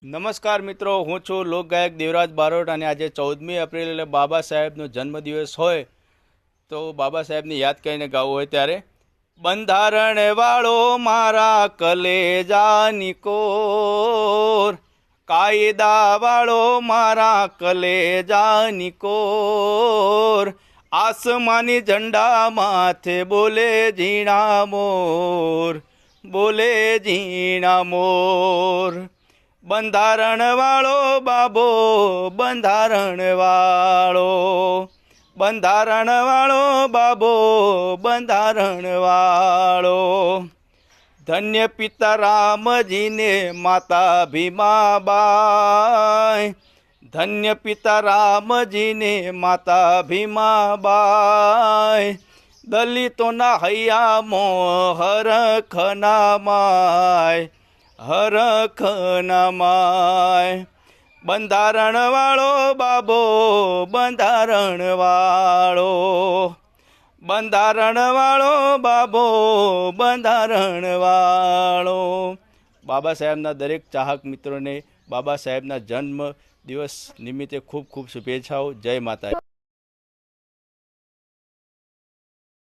નમસ્કાર મિત્રો, હું છું લોકગાયક દેવરાજ બારોટ અને આજે 14મી એપ્રિલ એટલે બાબા સાહેબનો જન્મદિવસ હોય તો બાબા સાહેબને યાદ કરીને ગાવું હોય ત્યારે બંધારણ વાળો મારા કલેજાની કોર, કાયદા વાળો મારા કલેજાની કોર, આસમાની ઝંડા માથે બોલે ઝીણા મોર, બોલે ઝીણા મોર. બંધારણ વાળો બાબો, બંધારણ વાળો, બંધારણ વાળો બાબો, બંધારણ વાળો. ધન્ય પિતા રામજીને માતા ભીમાબાઈ, ધન્ય પિતા રામજીને માતા ભીમાબાઈ. દલિતોના હૈયામાં હરખના માય, હરખના માય. બંધારણ વાળો બાબો, બંધારણ વાળો, બંધારણ વાળો બાબો, બંધારણ વાળો. બાબા સાહેબના દરેક ચાહક મિત્રોને બાબા સાહેબના જન્મ દિવસ નિમિત્તે ખૂબ ખૂબ શુભેચ્છાઓ. જય માતા.